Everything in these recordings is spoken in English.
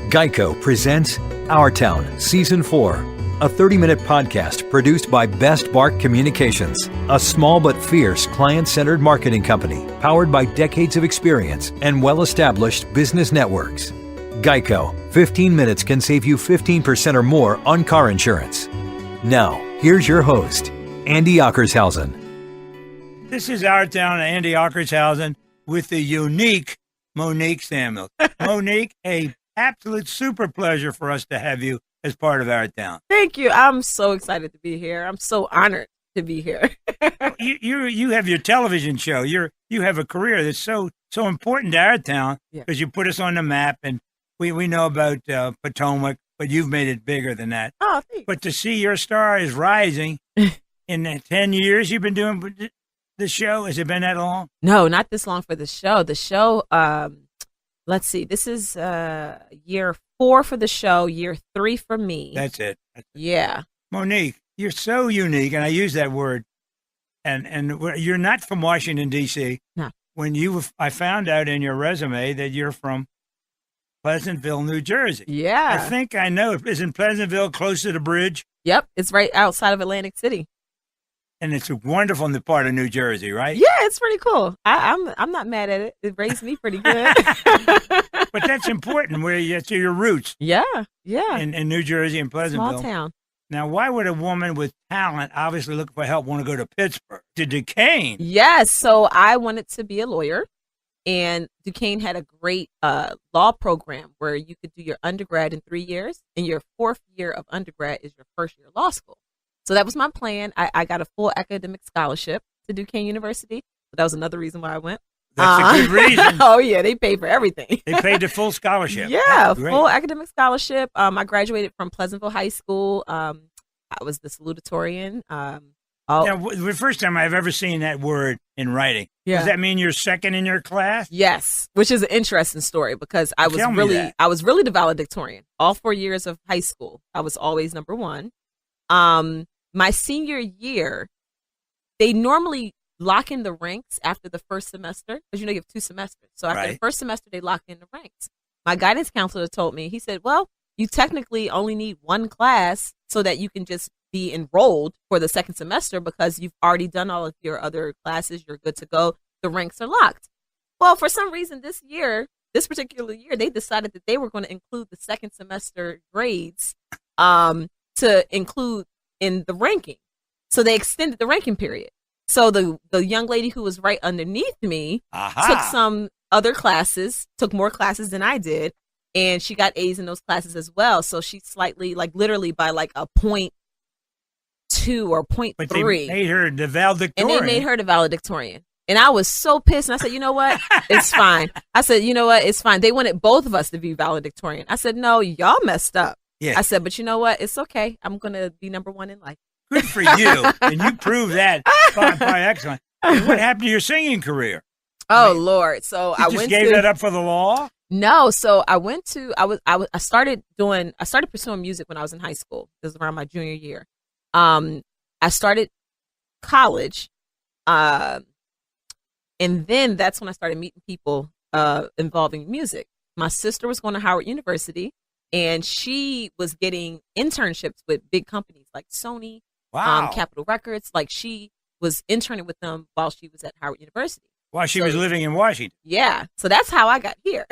Geico presents Our Town Season 4, a 30-minute podcast produced by Best Bark Communications, a small but fierce client-centered marketing company powered by decades of experience and well-established business networks. Geico, 15 minutes can save you 15% or more on car insurance. Now, here's your host, Andy Ockershausen. This is Our Town, Andy Ockershausen, with the unique Monique Samuels. Monique, a absolute super pleasure for us to have you as part of Our Town. Thank you. I'm so excited to be here. I'm so honored to be here. you have your television show. You have a career that's so important to Our Town because you put us on the map, and we know about Potomac, but you've made it bigger than that. Oh, thanks. But to see your star is rising in the 10 years you've been doing the show, has it been that long? No, not this long for the show. The show, let's see, this is year 4 for the show, year 3 for me. That's it. Yeah. Monique, you're so unique, and I use that word, and you're not from Washington, D.C. No. I found out in your resume that you're from Pleasantville, New Jersey. Yeah. I think I know. Isn't Pleasantville close to the bridge? Yep. It's right outside of Atlantic City. And it's a wonderful part of New Jersey, right? Yeah, it's pretty cool. I'm not mad at it. It raised me pretty good. But that's important, that's your roots. Yeah. In New Jersey and Pleasantville. Small town. Now, why would a woman with talent, obviously looking for help, want to go to Pittsburgh, to Duquesne? Yes. So I wanted to be a lawyer, and Duquesne had a great law program where you could do your undergrad in 3 years, and your 4th year of undergrad is your first year of law school. So that was my plan. I got a full academic scholarship to Duquesne University. So that was another reason why I went. That's a good reason. Oh, yeah. They paid for everything. They paid the full scholarship. Yeah, full academic scholarship. I graduated from Pleasantville High School. I was the salutatorian. Now, the first time I've ever seen that word in writing. Yeah. Does that mean you're second in your class? Yes, which is an interesting story because I was really the valedictorian. All 4 years of high school, I was always number one. My senior year, they normally lock in the ranks after the first semester because you have 2 semesters. So after the first semester, they lock in the ranks. My guidance counselor told me, he said, well, you technically only need 1 class so that you can just be enrolled for the second semester because you've already done all of your other classes. You're good to go. The ranks are locked. Well, for some reason this particular year, they decided that they were going to include the second semester grades to include in the ranking. So they extended the ranking period. So the young lady who was right underneath me took some other classes, took more classes than I did, and she got A's in those classes as well. So she slightly, literally by a 0.2 or 0.3. But they made her the valedictorian. And they made her the valedictorian. And I was so pissed. And I said, you know what? It's fine. I said, you know what? It's fine. They wanted both of us to be valedictorian. I said, no, y'all messed up. Yeah. I said, but you know what? It's okay. I'm going to be number 1 in life. Good for you. And you proved that by excellent. And what happened to your singing career? Oh, Lord. So I just gave that up for the law? No. So I started pursuing music when I was in high school. This was around my junior year. I started college. And then that's when I started meeting people involving music. My sister was going to Howard University. And she was getting internships with big companies like Sony, Capitol Records. She was interning with them while she was at Howard University. While she was living in Washington. Yeah. So that's how I got here.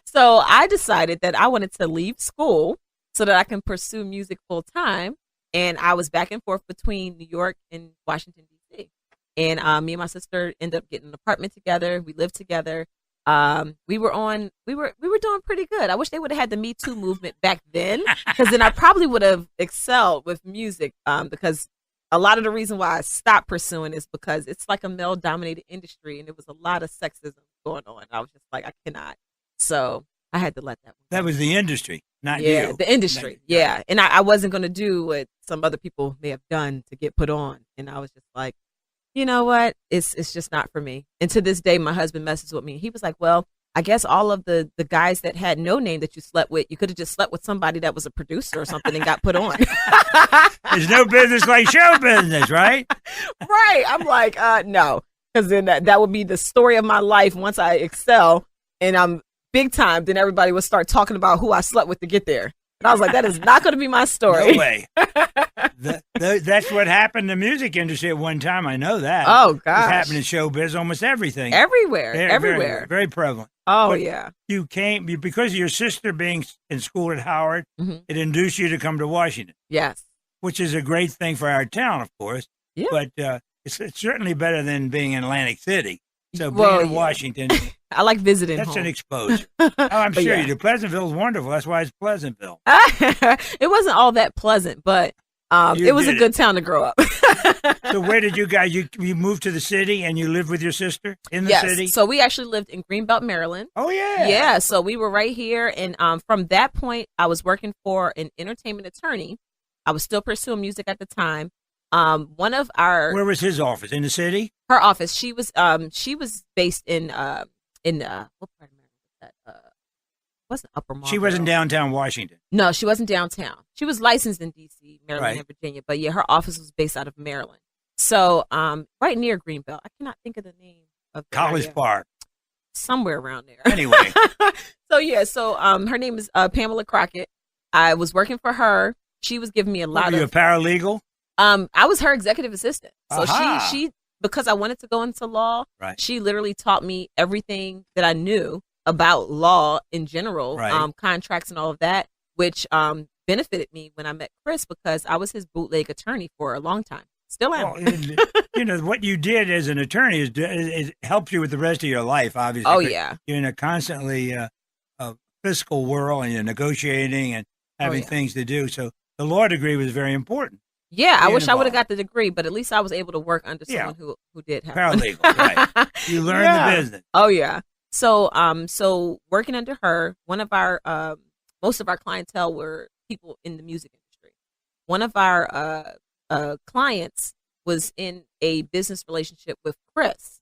So I decided that I wanted to leave school so that I can pursue music full time. And I was back and forth between New York and Washington, D.C. And me and my sister ended up getting an apartment together. We lived together. We were doing pretty good. I wish they would have had the Me Too movement back then, because then I probably would have excelled with music. Because a lot of the reason why I stopped pursuing is because it's like a male dominated industry, and there was a lot of sexism going on. I was just like, I cannot. So I had to let that one go. That was the industry, not you. Yeah, the industry. Yeah. And I wasn't going to do what some other people may have done to get put on. And I was just like, you know what? It's just not for me. And to this day, my husband messes with me. He was like, well, I guess all of the guys that had no name that you slept with, you could have just slept with somebody that was a producer or something and got put on. There's no business like show business, right? Right. I'm like, no. Because then that would be the story of my life once I excel and I'm big time, then everybody would start talking about who I slept with to get there. And I was like, that is not going to be my story. No way. That's what happened in the music industry at one time. I know that. Oh, gosh. It's happened in showbiz, almost everything. Everywhere. Very, very prevalent. Oh, but yeah. You came, because of your sister being in school at Howard, it induced you to come to Washington. Yes. Which is a great thing for our town, of course. Yeah. But it's certainly better than being in Atlantic City. So being in Washington. I like visiting That's home. an exposure. Oh, I'm sure you do. Pleasantville is wonderful. That's why it's Pleasantville. It wasn't all that pleasant, but it was a good town to grow up. So where did you guys, you moved to the city and you lived with your sister in the city? Yes. So we actually lived in Greenbelt, Maryland. Oh, yeah. Yeah. So we were right here. And from that point, I was working for an entertainment attorney. I was still pursuing music at the time. One of our... Where was his office? In the city? Her office. She was based in what part of Maryland was that? Wasn't Upper Marlboro. She wasn't downtown Washington. No, she wasn't downtown. She was licensed in D.C., Maryland, Right. and Virginia. But yeah, her office was based out of Maryland. So right near Greenbelt. I cannot think of the name of the College area. Park. Somewhere around there. Anyway. So her name is Pamela Crockett. I was working for her. She was giving me a lot Were you a paralegal? I was her executive assistant. So Aha. she because I wanted to go into law, Right. she literally taught me everything that I knew about law in general, Right. contracts and all of that, which benefited me when I met Chris because I was his bootleg attorney for a long time. Still am. Well, what you did as an attorney is helps you with the rest of your life, obviously. Oh, yeah. You're in a constantly fiscal world and you're negotiating and having things to do. So the law degree was very important. Yeah, I wish I would have got the degree, but at least I was able to work under Yeah. someone who did have one. Paralegal, right. You learned the business. Oh yeah. So working under her, one of our most of our clientele were people in the music industry. One of our clients was in a business relationship with Chris,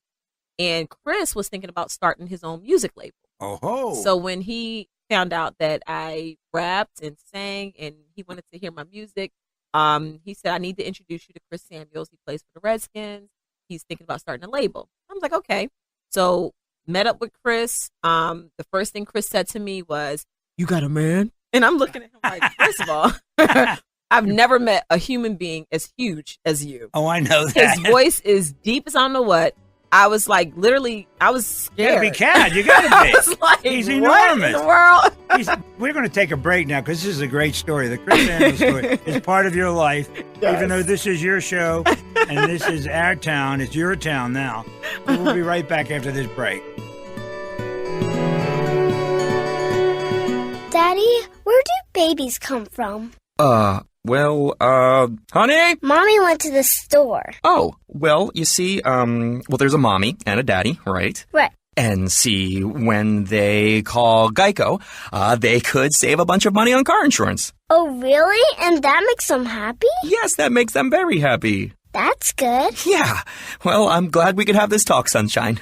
and Chris was thinking about starting his own music label. Oh. So when he found out that I rapped and sang and he wanted to hear my music, he said, I need to introduce you to Chris Samuels. He plays for the Redskins. He's thinking about starting a label. I was like, okay. So met up with Chris. The first thing Chris said to me was, you got a man? And I'm looking at him like, first of all, I've never met a human being as huge as you. Oh, I know that. His voice is deep as I don't know what. I was like, literally, I was scared. You gotta be. You gotta be. I was like, He's what enormous. in the world? We're going to take a break now because this is a great story. The Chris Samuels story is part of your life, even though this is your show and this is our town. It's your town now. So we'll be right back after this break. Daddy, where do babies come from? Honey? Mommy went to the store. Oh, well, you see, there's a mommy and a daddy, right? Right. And see, when they call Geico, they could save a bunch of money on car insurance. Oh, really? And that makes them happy? Yes, that makes them very happy. That's good. Yeah. Well, I'm glad we could have this talk, Sunshine.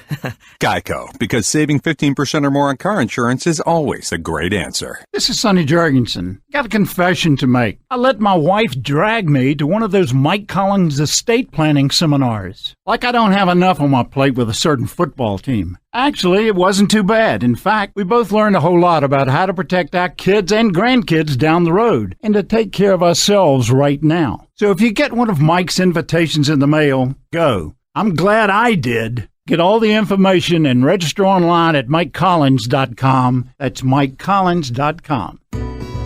Geico, because saving 15% or more on car insurance is always a great answer. This is Sonny Jorgensen. Got a confession to make. I let my wife drag me to one of those Mike Collins estate planning seminars. Like I don't have enough on my plate with a certain football team. Actually, it wasn't too bad. In fact, we both learned a whole lot about how to protect our kids and grandkids down the road and to take care of ourselves right now. So if you get one of Mike's invitations in the mail, go. I'm glad I did. Get all the information and register online at MikeCollins.com. That's MikeCollins.com.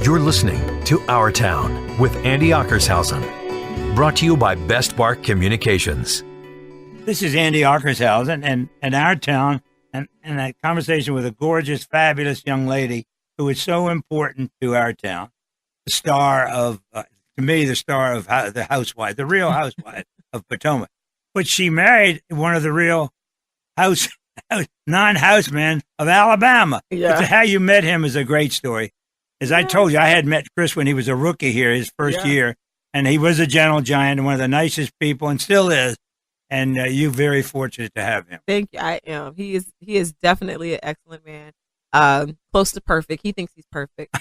You're listening to Our Town with Andy Ockershausen. Brought to you by Best Bark Communications. This is Andy Ockershausen and Our Town and a conversation with a gorgeous, fabulous young lady who is so important to our town. The star of, to me, the star of the Housewives, the real Housewives of Potomac. But she married one of the real non-housemen of Alabama. Yeah. How you met him is a great story. As I told you, I had met Chris when he was a rookie here, his first year, and he was a gentle giant and one of the nicest people and still is. And you're very fortunate to have him. Thank you. I am. He is definitely an excellent man. Close to perfect. He thinks he's perfect.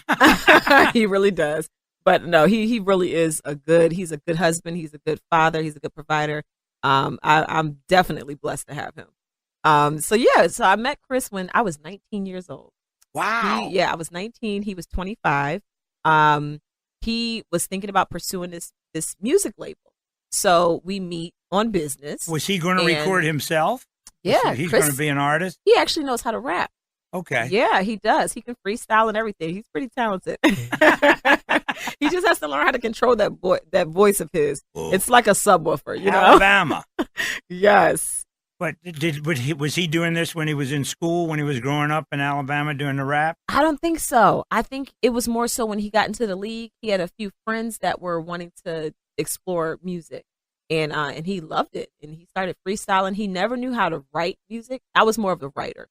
He really does. But no, he really is he's a good husband. He's a good father. He's a good provider. I'm definitely blessed to have him. So I met Chris when I was 19 years old. Wow. I was 19. He was 25. He was thinking about pursuing this music label. So we meet on business. Was he going to record himself? Yeah. He's going to be an artist? He actually knows how to rap. Okay. Yeah, he does. He can freestyle and everything. He's pretty talented. He just has to learn how to control that voice of his. Whoa. It's like a subwoofer, you know? Alabama. Yes. But was he doing this when he was in school, when he was growing up in Alabama doing the rap? I don't think so. I think it was more so when he got into the league. He had a few friends that were wanting to explore music, and he loved it. And he started freestyling. He never knew how to write music. I was more of a writer.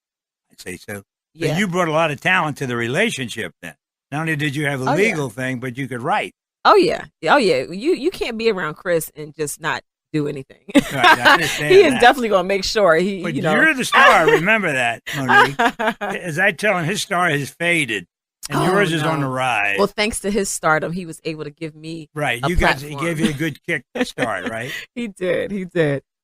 I'd say so. Yeah. So you brought a lot of talent to the relationship then. Not only did you have the legal thing, but you could write. Oh, yeah. You can't be around Chris and just not do anything. Right, I understand he is definitely going to make sure he. But you're the star. Remember that, Monique. As I tell him, his star has faded, and yours is on the rise. Well, thanks to his stardom, he was able to give me he gave you a good kick to start, right? He did.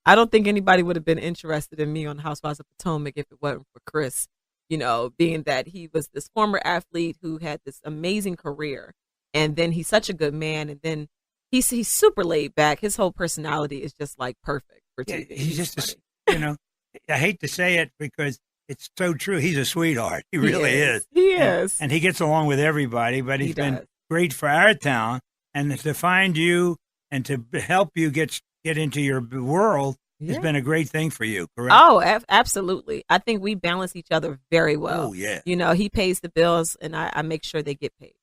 I don't think anybody would have been interested in me on Housewives of Potomac if it wasn't for Chris. You know, being that he was this former athlete who had this amazing career, and then he's such a good man, and then he's super laid back. His whole personality is just like perfect for TV. Yeah, he's just, I hate to say it because it's so true. He's a sweetheart. He really is. He is. And he gets along with everybody, but he's been great for our town. And to find you and to help you get into your world has been a great thing for you, correct? Oh, absolutely. I think we balance each other very well. Oh, yeah. You know, he pays the bills, and I make sure they get paid.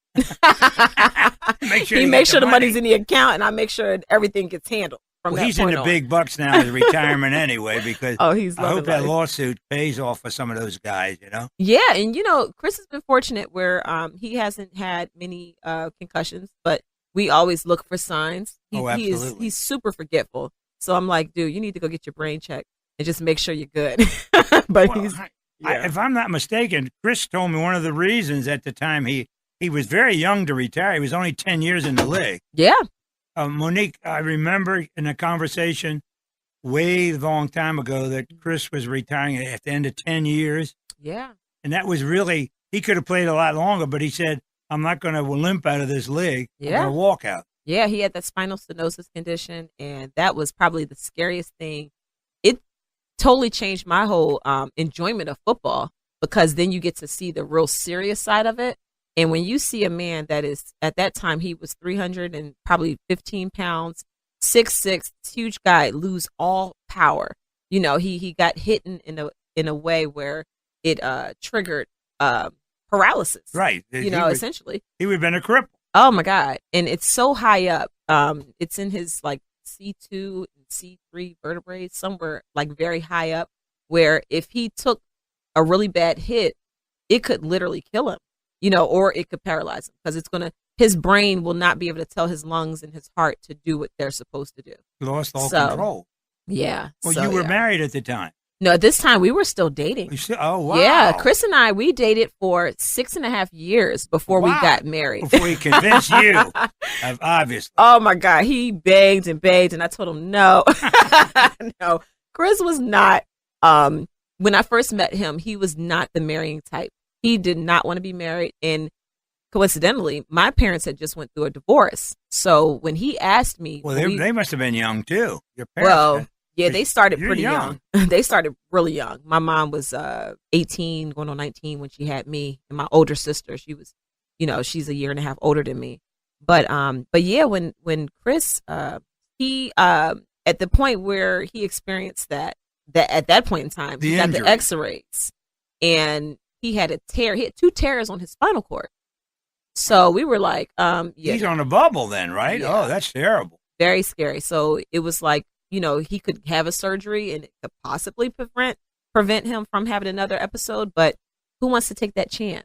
He makes sure the money's in the account, and I make sure everything gets handled. He's in the big bucks now as retirement anyway, because I hope that lawsuit pays off for some of those guys, you know? Yeah, and Chris has been fortunate where he hasn't had many concussions, but we always look for signs. Absolutely. He's super forgetful. So I'm like, dude, you need to go get your brain checked and just make sure you're good. But if I'm not mistaken, Chris told me one of the reasons at the time he was very young to retire. He was only 10 years in the league. Yeah. Monique, I remember in a conversation way long time ago that Chris was retiring at the end of 10 years. Yeah. And that was really, he could have played a lot longer, but he said, I'm not going to limp out of this league. I'm going to walk out. Yeah, he had that spinal stenosis condition, and that was probably the scariest thing. It totally changed my whole enjoyment of football, because then you get to see the real serious side of it. And when you see a man that is, at that time, he was 300 and probably 15 pounds, 6'6", huge guy, lose all power. He got hit in a way where it triggered paralysis. Right. Essentially. He would have been a cripple. Oh my God. And it's so high up. It's in his like C2 and C3 vertebrae, somewhere like very high up, where if he took a really bad hit, it could literally kill him, or it could paralyze him, because his brain will not be able to tell his lungs and his heart to do what they're supposed to do. Lost all control. Yeah. Well, you were married at the time. No, at this time we were still dating. Oh, wow. Yeah, Chris and we dated for 6.5 years before we got married. Before he convinced you, obviously. Oh my God, he begged and begged, and I told him no. No, Chris was not. When I first met him, he was not the marrying type. He did not want to be married, and coincidentally, my parents had just went through a divorce. So when he asked me, they must have been young too. Your parents. Yeah, they started pretty young. They started really young. My mom was 18, going on 19 when she had me, and my older sister, she was, she's a year and a half older than me. But yeah, when Chris, he at the point where he experienced that at that point in time, he got the X-rays, and he had a tear. He had 2 tears on his spinal cord. So we were like, he's on a bubble then, right? Yeah. Oh, that's terrible. Very scary. So it was like, he could have a surgery and it could possibly prevent him from having another episode, but who wants to take that chance,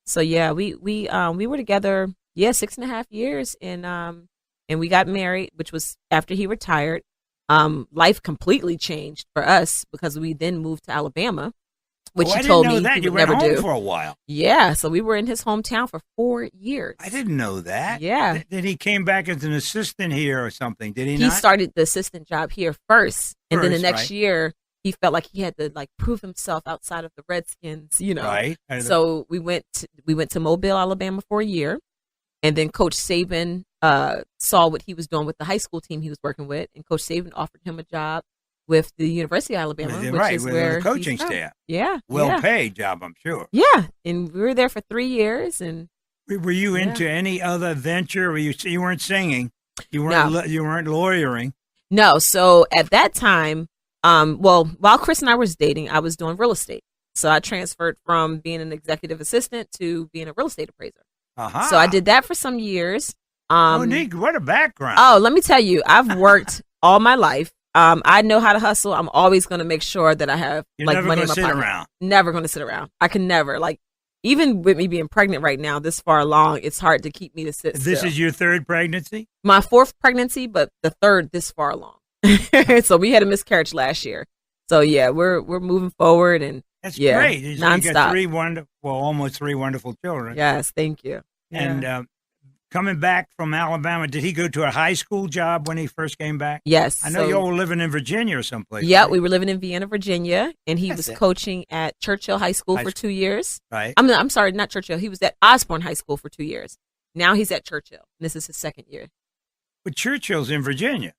So yeah, we were together, 6.5 years, and we got married, which was after he retired. Life completely changed for us because we then moved to Alabama, which he told me he would never do for a while. Yeah, so we were in his hometown for 4 years. I didn't know that. Yeah. Then he came back as an assistant here or something, did he not? He started the assistant job here first, and then the next year he felt like he had to like prove himself outside of the Redskins, you know. Right. So we went to Mobile, Alabama for a year, and then Coach Saban saw what he was doing with the high school team he was working with, and Coach Saban offered him a job with the University of Alabama, which is where the coaching staff. Yeah, well-paid job, I'm sure. Yeah, and we were there for 3 years. And were you into any other venture? Were you weren't singing? You weren't lawyering? No. So at that time, while Chris and I was dating, I was doing real estate. So I transferred from being an executive assistant to being a real estate appraiser. Uh-huh. So I did that for some years. Monique, what a background. Oh, let me tell you, I've worked all my life. I know how to hustle. I'm always going to make sure that I have money in my pocket. Never going to sit around. I can never. Like, even with me being pregnant right now, this far along, it's hard to keep me to sit still. This is your third pregnancy? My fourth pregnancy, but the third this far along. So we had a miscarriage last year. So yeah, we're moving forward, and that's great. Nonstop. You got almost three wonderful children. Yes, thank you. And coming back from Alabama, did he go to a high school job when he first came back? Yes. I know you all were living in Virginia or someplace. Yeah, right? We were living in Vienna, Virginia, and he was coaching at Churchill High School for 2 years. Right. I'm sorry, not Churchill. He was at Osborne High School for 2 years. Now he's at Churchill. This is his second year. But Churchill's in Virginia.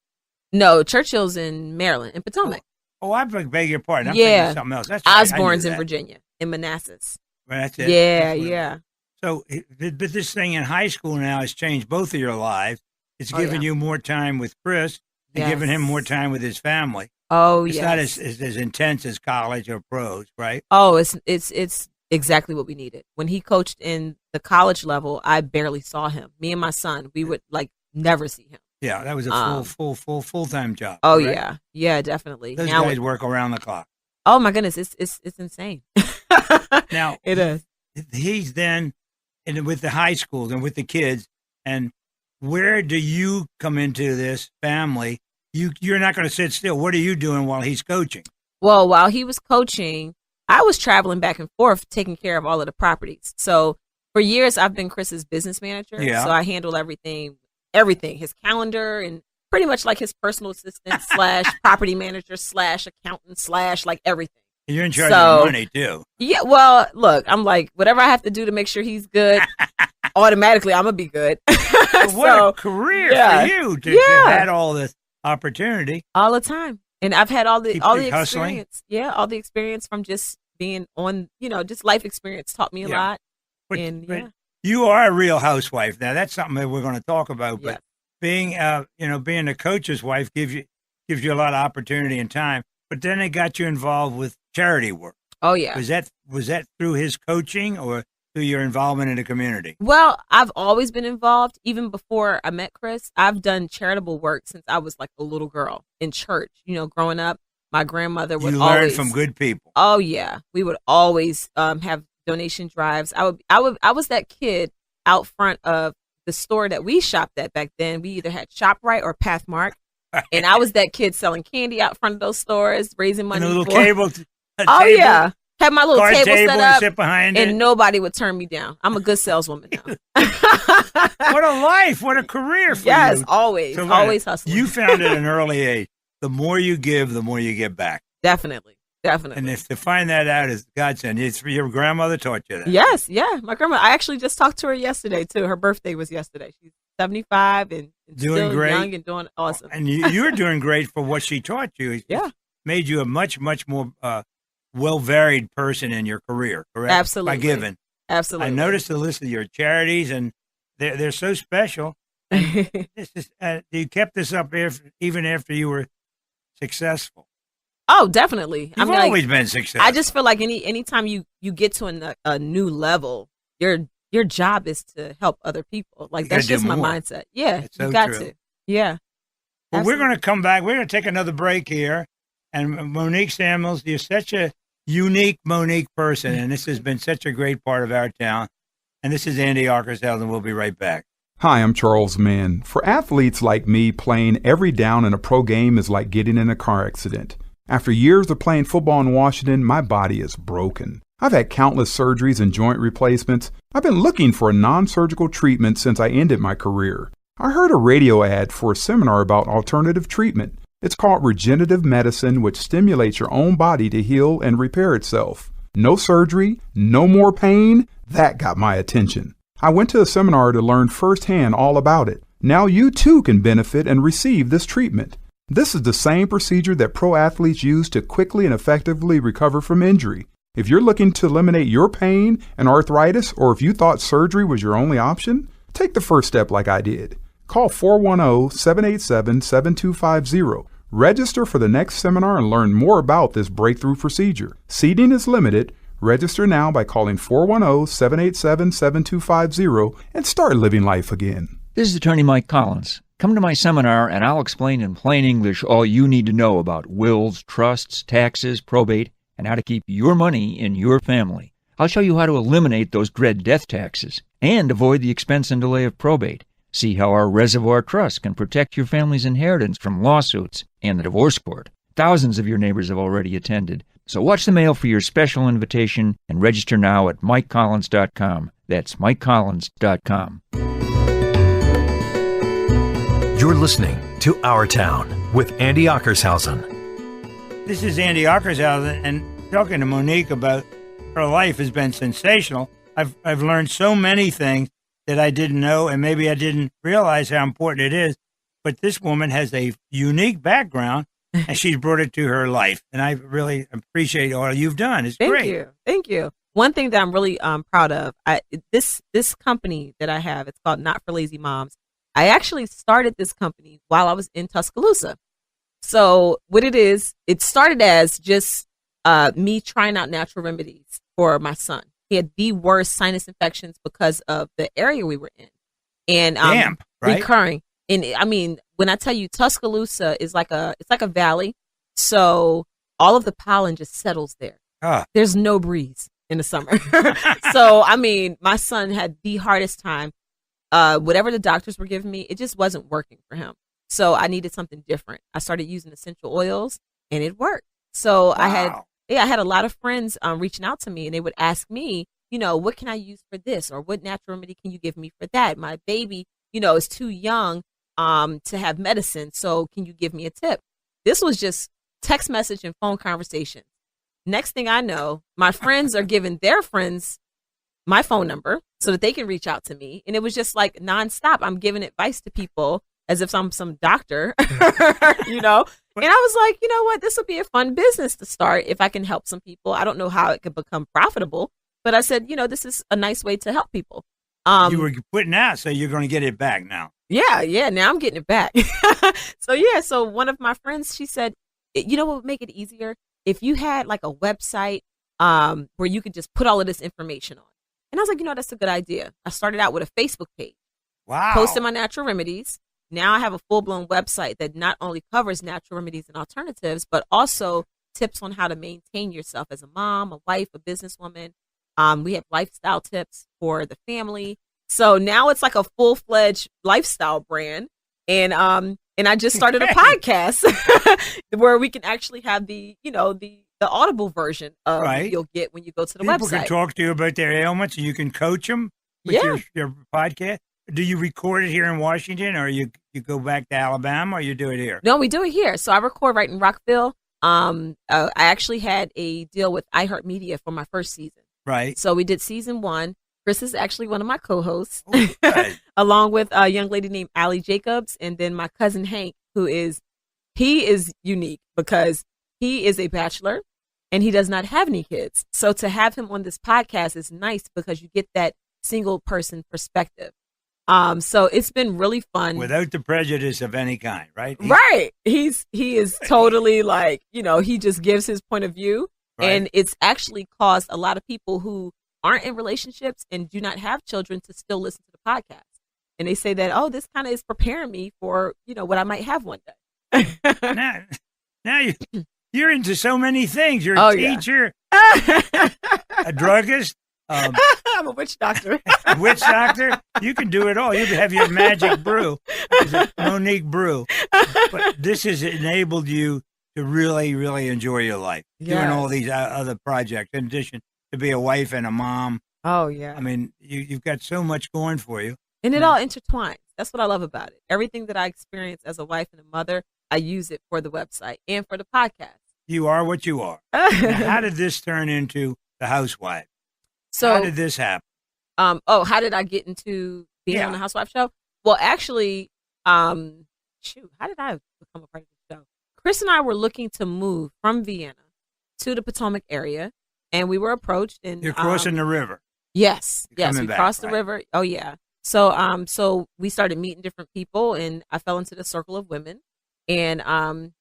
No, Churchill's in Maryland, in Potomac. Oh, I beg your pardon. I'm thinking something else. That's right. Osborne's in Virginia, in Manassas. Well, that's it. Yeah. So, but this thing in high school now has changed both of your lives. It's given you more time with Chris and given him more time with his family. Oh, it's not as intense as college or pros, right? Oh, it's exactly what we needed. When he coached in the college level, I barely saw him. Me and my son, we would like never see him. Yeah, that was a full-time job. Oh, right? Yeah, definitely. Those guys work around the clock. Oh my goodness, it's insane. Now it is. He's then with the high schools and with the kids. And where do you come into this family? You're not going to sit still. What are you doing while he's coaching? Well, while he was coaching, I was traveling back and forth, taking care of all of the properties. So for years, I've been Chris's business manager. Yeah. So I handle everything, his calendar, and pretty much like his personal assistant / property manager / accountant / like everything. You're in charge of money too. Yeah, well, look, I'm like, whatever I have to do to make sure he's good, automatically I'm gonna be good. What a career for you to have all this opportunity all the time, and I've had all the experience. Hustling. Yeah, all the experience from just being on, just life experience taught me a lot. But you are a real housewife. Now that's something that we're going to talk about. But being a coach's wife gives you a lot of opportunity and time. But then it got you involved with charity work. Oh yeah. Was that through his coaching or through your involvement in the community? Well, I've always been involved. Even before I met Chris, I've done charitable work since I was like a little girl in church. Growing up, my grandmother would always learn from good people. Oh yeah, we would always have donation drives. I was that kid out front of the store that we shopped at back then. We either had ShopRite or Pathmark. And I was that kid selling candy out front of those stores, raising money. And a little table. Yeah. Had my little table set up, sit behind and nobody would turn me down. I'm a good saleswoman now. What a life. What a career for you. Yes, always hustling. You found at an early age, the more you give, the more you get back. Definitely. And if to find that out is godsend, your grandmother taught you that. Yes, yeah. My grandma, I actually just talked to her yesterday, too. Her birthday was yesterday. She's 75 and doing still great. Young and doing awesome. And you're doing great for what she taught you. Yeah. Made you a much, much more well-varied person in your career, correct? Absolutely. By giving. Absolutely. I noticed the list of your charities, and they're so special. You kept this up even after you were successful. Oh, definitely. You've always been successful. I just feel like anytime you get to a new level, your job is to help other people. Like that's just my mindset. Yeah, you got to. Yeah. Well, we're going to come back. We're going to take another break here. And Monique Samuels, you're such a unique Monique person, and this has been such a great part of our town. And this is Andy Arkerseld, and we'll be right back. Hi, I'm Charles Mann. For athletes like me, playing every down in a pro game is like getting in a car accident. After years of playing football in Washington, my body is broken. I've had countless surgeries and joint replacements. I've been looking for a non-surgical treatment since I ended my career. I heard a radio ad for a seminar about alternative treatment. It's called regenerative medicine, which stimulates your own body to heal and repair itself. No surgery, no more pain. That got my attention. I went to a seminar to learn firsthand all about it. Now you too can benefit and receive this treatment. This is the same procedure that pro athletes use to quickly and effectively recover from injury. If you're looking to eliminate your pain and arthritis, or if you thought surgery was your only option, take the first step like I did. Call 410-787-7250. Register for the next seminar and learn more about this breakthrough procedure. Seating is limited. Register now by calling 410-787-7250 and start living life again. This is Attorney Mike Collins. Come to my seminar and I'll explain in plain English all you need to know about wills, trusts, taxes, probate, and how to keep your money in your family. I'll show you how to eliminate those dread death taxes and avoid the expense and delay of probate. See how our reservoir trust can protect your family's inheritance from lawsuits and the divorce court. Thousands of your neighbors have already attended. So watch the mail for your special invitation and register now at MikeCollins.com. That's MikeCollins.com. You're listening to Our Town with Andy Ockershausen. This is Andy Ockershausen, and talking to Monique about her life has been sensational. I've learned so many things that I didn't know, and maybe I didn't realize how important it is. But this woman has a unique background, and she's brought it to her life. And I really appreciate all you've done. It's great. Thank you. One thing that I'm really proud of, this company that I have, it's called Not for Lazy Moms. I actually started this company while I was in Tuscaloosa. So what it is, it started as just me trying out natural remedies for my son. He had the worst sinus infections because of the area we were in. And damp, right? Recurring. And I mean, when I tell you Tuscaloosa is it's like a valley. So all of the pollen just settles there. There's no breeze in the summer. So, I mean, my son had the hardest time. Whatever the doctors were giving me, it just wasn't working for him. So I needed something different. I started using essential oils and it worked. So wow. I had a lot of friends reaching out to me, and they would ask me, what can I use for this, or what natural remedy can you give me for that? My baby, is too young to have medicine. So can you give me a tip? This was just text message and phone conversation. Next thing I know, my friends are giving their friends my phone number so that they can reach out to me. And it was just like nonstop. I'm giving advice to people as if I'm some doctor, And I was like, you know what? This would be a fun business to start if I can help some people. I don't know how it could become profitable, but I said, this is a nice way to help people. You were putting out, so you're going to get it back now. Yeah. Now I'm getting it back. So one of my friends, she said, what would make it easier? If you had like a website where you could just put all of this information on. And I was like, that's a good idea. I started out with a Facebook page. Wow. Posted my natural remedies. Now I have a full-blown website that not only covers natural remedies and alternatives, but also tips on how to maintain yourself as a mom, a wife, a businesswoman. We have lifestyle tips for the family. So now it's like a full-fledged lifestyle brand. And I just started a podcast where we can actually have the audible version of what you'll get when you go to the website. People can talk to you about their ailments, and you can coach them with your podcast. Do you record it here in Washington, or you go back to Alabama, or you do it here? No, we do it here. So I record right in Rockville. I actually had a deal with iHeartMedia for my first season. Right. So we did season 1. Chris is actually one of my co-hosts, along with a young lady named Allie Jacobs, and then my cousin Hank, he is unique because he is a bachelor and he does not have any kids. So to have him on this podcast is nice because you get that single person perspective. So it's been really fun. Without the prejudice of any kind, right? Right. He is totally like, he just gives his point of view. Right. And it's actually caused a lot of people who aren't in relationships and do not have children to still listen to the podcast. And they say that, this kind of is preparing me for, what I might have one day. now you're into so many things. You're a teacher, a druggist. I'm a witch doctor. A witch doctor? You can do it all. You can have your magic brew. It's a Monique brew. But this has enabled you to really, really enjoy your life. Doing all these other projects, in addition to be a wife and a mom. Oh, yeah. I mean, you've got so much going for you. And it all intertwines. That's what I love about it. Everything that I experienced as a wife and a mother I use it for the website and for the podcast. You are what you are. Now, how did this turn into the Housewife? So how did this happen? How did I get into being on the Housewife show? Well, actually, how did I become a part of the show? Chris and I were looking to move from Vienna to the Potomac area, and we were approached. And you're crossing the river. Yes, we crossed the river. Oh yeah. So we started meeting different people, and I fell into the circle of women, and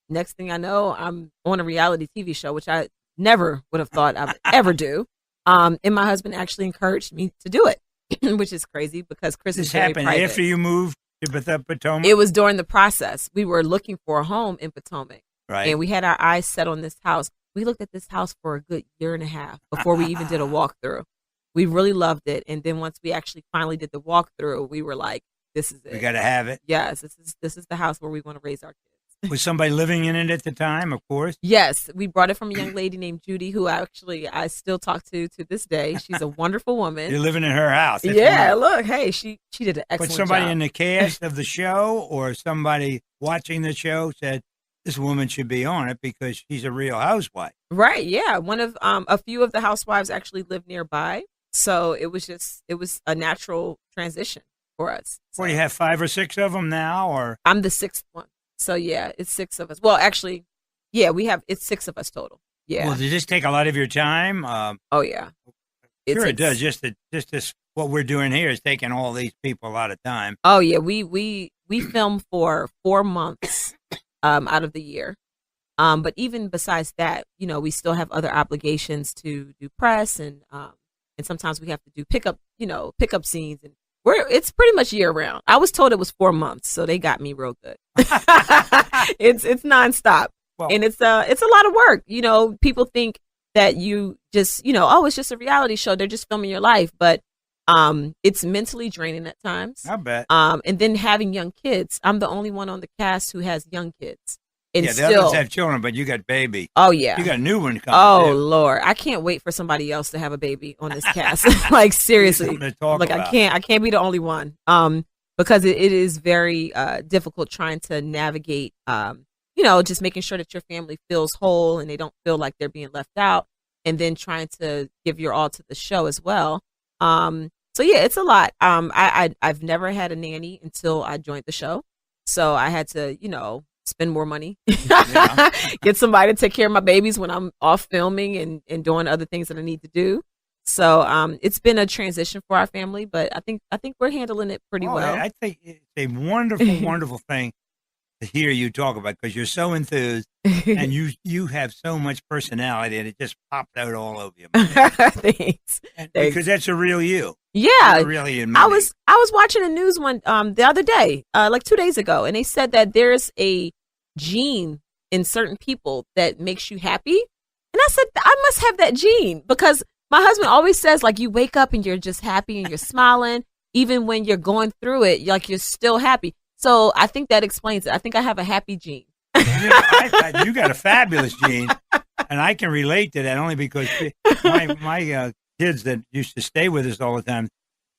next thing I know, I'm on a reality TV show, which I never would have thought I would ever do. And my husband actually encouraged me to do it, which is crazy because Chris is very private. This happened after you moved to Potomac? It was during the process. We were looking for a home in Potomac. Right. And we had our eyes set on this house. We looked at this house for a good year and a half before we even did a walkthrough. We really loved it. And then once we actually finally did the walkthrough, we were like, this is it. We got to have it. Yes, this is the house where we want to raise our kids. Was somebody living in it at the time, of course? Yes. We brought it from a young lady named Judy, who actually I still talk to this day. She's a wonderful woman. You're living in her house. That's wonderful. Look, hey, she did an excellent job. But somebody in the cast of the show or somebody watching the show said, this woman should be on it because she's a real housewife. Right, yeah. One of a few of the housewives actually live nearby. So it was a natural transition for us. So. What, do you have 5 or 6 of them now, or? I'm the 6th one. So yeah, it's 6 of us. Well, actually, yeah, it's 6 of us total. Yeah. Well, does this take a lot of your time? Oh yeah. Sure, it does. Just this, what we're doing here is taking all these people a lot of time. Oh yeah, we film for 4 months out of the year. But even besides that, we still have other obligations to do press and sometimes we have to do pickup scenes, and it's pretty much year round. I was told it was 4 months, so they got me real good. It's nonstop, well, and it's a lot of work. People think that you just it's just a reality show. They're just filming your life, but it's mentally draining at times. I bet. And then having young kids, I'm the only one on the cast who has young kids. And the others have children, but you got baby. Oh yeah, you got a new one coming. Oh Lord, I can't wait for somebody else to have a baby on this cast. Like seriously, something to talk about. I can't be the only one. Because it is very difficult trying to navigate. Just making sure that your family feels whole and they don't feel like they're being left out, and then trying to give your all to the show as well. So yeah, it's a lot. I've never had a nanny until I joined the show, so I had to spend more money, get somebody to take care of my babies when I'm off filming and doing other things that I need to do. So it's been a transition for our family, but I think we're handling it pretty well. I think it's a wonderful, wonderful thing to hear you talk about because you're so enthused and you have so much personality and it just pops out all over you. Thanks. Because that's a real you. Yeah, really. I was watching a news one the other day, like 2 days ago, and they said that there's a gene in certain people that makes you happy, and I said I must have that gene because my husband always says like you wake up and you're just happy and you're smiling even when you're going through it, like you're still happy. So I think that explains it. I think I have a happy gene. You got a fabulous gene, and I can relate to that only because my kids that used to stay with us all the time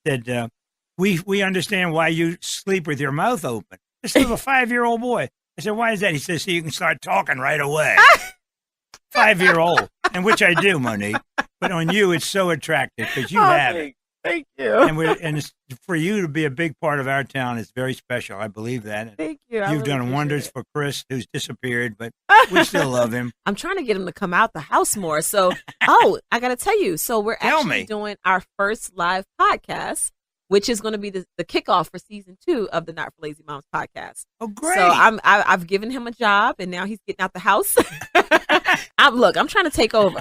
said, we understand why you sleep with your mouth open. This little 5-year-old boy. I said, why is that? He says, so you can start talking right away. 5-year-old, and which I do, Monique. But on you, it's so attractive because you have it. Thank you. And for you to be a big part of our town is very special. I believe that. Thank you. You've done wonders for Chris, who's disappeared, but we still love him. I'm trying to get him to come out the house more. So, I got to tell you. So we're actually doing our first live podcast, which is going to be the kickoff for season 2 of the Not for Lazy Moms podcast. Oh, great! So I've given him a job, and now he's getting out the house. I'm trying to take over.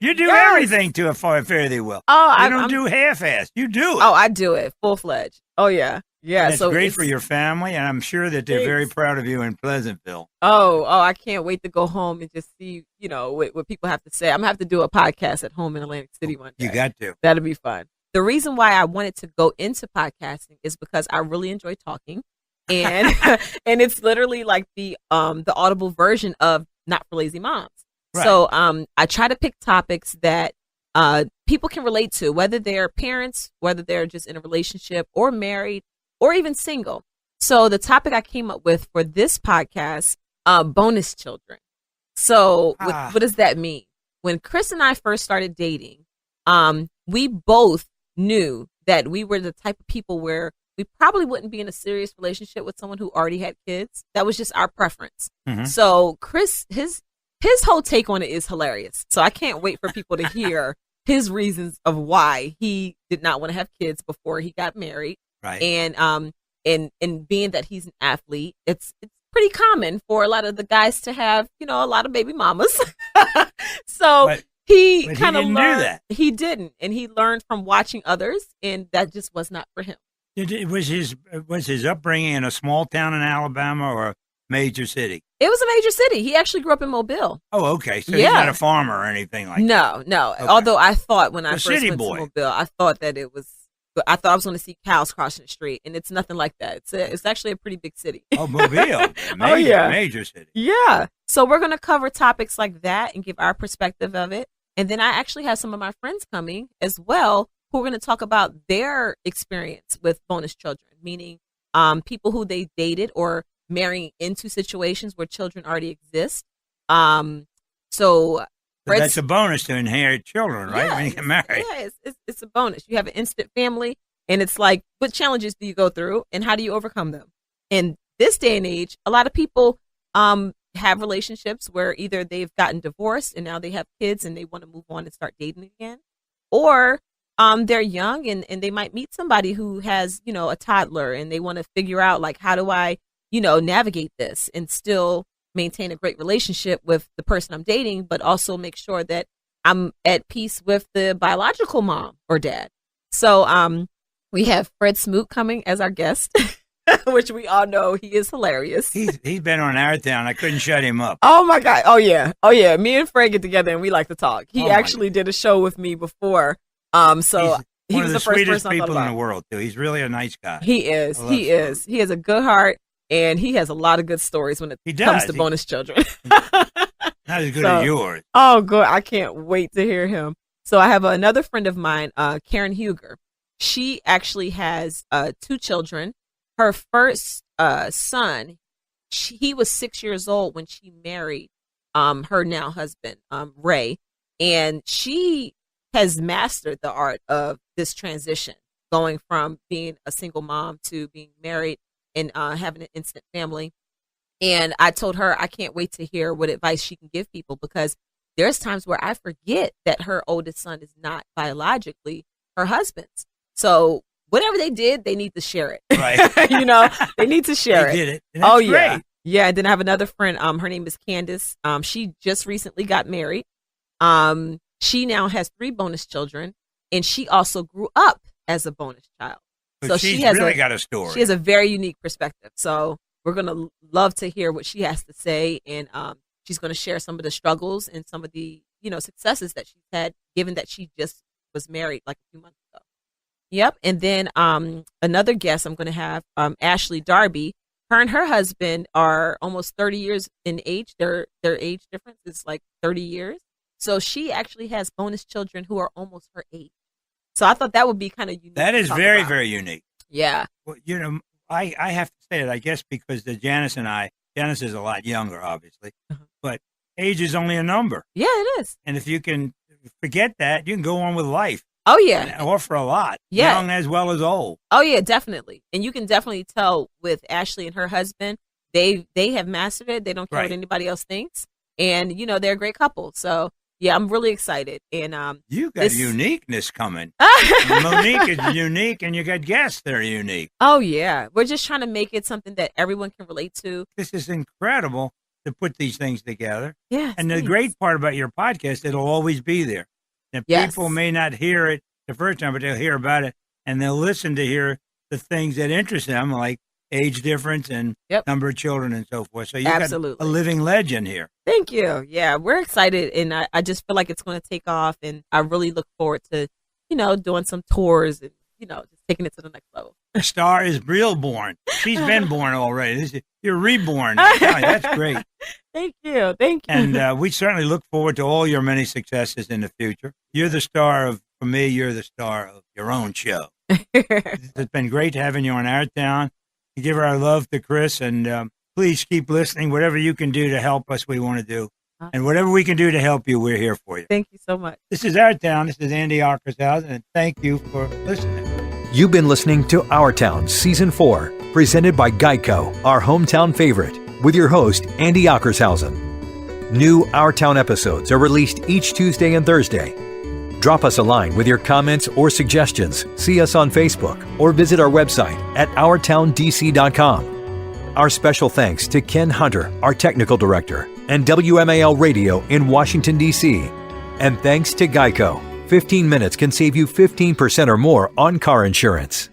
You do everything to a fairly well. Oh, I don't do half-assed. You do it. Oh, I do it full-fledged. Oh yeah, yeah. And it's great for your family, and I'm sure that they're very proud of you in Pleasantville. Oh, I can't wait to go home and just see, what people have to say. I'm gonna have to do a podcast at home in Atlantic City one day. You got to. That'll be fun. The reason why I wanted to go into podcasting is because I really enjoy talking, and and it's literally like the audible version of Not for Lazy Moms. Right. So I try to pick topics that people can relate to, whether they're parents, whether they're just in a relationship or married or even single. So the topic I came up with for this podcast, bonus children. So what does that mean? When Chris and I first started dating, we both knew that we were the type of people where we probably wouldn't be in a serious relationship with someone who already had kids. That was just our preference. Mm-hmm. So Chris, his whole take on it is hilarious. So I can't wait for people to hear his reasons of why he did not want to have kids before he got married. Right. And being that he's an athlete, it's pretty common for a lot of the guys to have, a lot of baby mamas. So he kind of learned that. He didn't, and he learned from watching others, and that just was not for him. Was his upbringing in a small town in Alabama or a major city? It was a major city. He actually grew up in Mobile. Oh, okay. So he's not a farmer or anything like that. No. Okay. Although I thought when I first went to Mobile, I thought that it was. I thought I was going to see cows crossing the street, and it's nothing like that. It's actually a pretty big city. Oh, Mobile. Major city. Yeah. So we're going to cover topics like that and give our perspective of it. And then I actually have some of my friends coming as well who are going to talk about their experience with bonus children, meaning people who they dated or marrying into situations where children already exist. So that's a bonus to inherit children, right? When you get married. Yeah, it's a bonus. You have an instant family, and it's like, what challenges do you go through, and how do you overcome them? In this day and age, a lot of people have relationships where either they've gotten divorced and now they have kids and they want to move on and start dating again, or they're young and they might meet somebody who has, a toddler, and they want to figure out, like, how do I, navigate this and still maintain a great relationship with the person I'm dating, but also make sure that I'm at peace with the biological mom or dad. So we have Fred Smoot coming as our guest, which we all know he is hilarious. He's been on our town. I couldn't shut him up. Oh my God. Oh yeah. Me and Fred get together and we like to talk. He actually did a show with me before. So he's one of the sweetest people in the world too. He's really a nice guy. He is. He is. He has a good heart. And he has a lot of good stories when it comes to bonus children. Not as good as yours. Oh, good. I can't wait to hear him. So I have another friend of mine, Karen Huger. She actually has 2 children. Her first son, he was 6 years old when she married her now husband, Ray. And she has mastered the art of this transition, going from being a single mom to being married and having an instant family. And I told her I can't wait to hear what advice she can give people, because there's times where I forget that her oldest son is not biologically her husband's. So whatever they did, they need to share it. Right. They need to share they it. Did it. And that's yeah. Great. Yeah. And then I have another friend. Her name is Candace. She just recently got married. She now has 3 bonus children, and she also grew up as a bonus child. So she has really got a story. She has a very unique perspective. So we're going to love to hear what she has to say. And she's going to share some of the struggles and some of the, successes that she's had, given that she just was married like a few months ago. Yep. And then another guest I'm going to have, Ashley Darby. Her and her husband are almost 30 years in age. Their age difference is like 30 years. So she actually has bonus children who are almost her age. So I thought that would be kind of unique. That is very, very unique. Yeah. Well, I have to say it, I guess, because Janice is a lot younger, obviously, but age is only a number. Yeah, it is. And if you can forget that, you can go on with life. Oh, yeah. And offer a lot, young as well as old. Oh, yeah, definitely. And you can definitely tell with Ashley and her husband, they have mastered it. They don't care what anybody else thinks. And, they're a great couple. So, yeah, I'm really excited. And you got uniqueness coming. Monique is unique, and you got guests that are unique. Oh, yeah. We're just trying to make it something that everyone can relate to. This is incredible to put these things together. Yeah. And the great part about your podcast, it'll always be there. And people may not hear it the first time, but they'll hear about it, and they'll listen to hear the things that interest them, like age difference and number of children and so forth. So you got a living legend here. Thank you. Yeah, we're excited, and I just feel like it's going to take off, and I really look forward to, doing some tours and, just taking it to the next level. The star is real born. She's been born already. You're reborn. That's great. Thank you. And we certainly look forward to all your many successes in the future. You're the star for me, you're the star of your own show. It's been great having you on our town. give our love to Chris, and please keep listening. Whatever you can do to help us, we want to do. And whatever we can do to help you, we're here for you. Thank you so much. This is Our Town. This is Andy Ockershausen, and thank you for listening. You've been listening to Our Town Season 4, presented by Geico, our hometown favorite, with your host, Andy Ockershausen. New Our Town episodes are released each Tuesday and Thursday. Drop us a line with your comments or suggestions. See us on Facebook or visit our website at OurTownDC.com. Our special thanks to Ken Hunter, our technical director, and WMAL Radio in Washington, D.C. And thanks to Geico. 15 minutes can save you 15% or more on car insurance.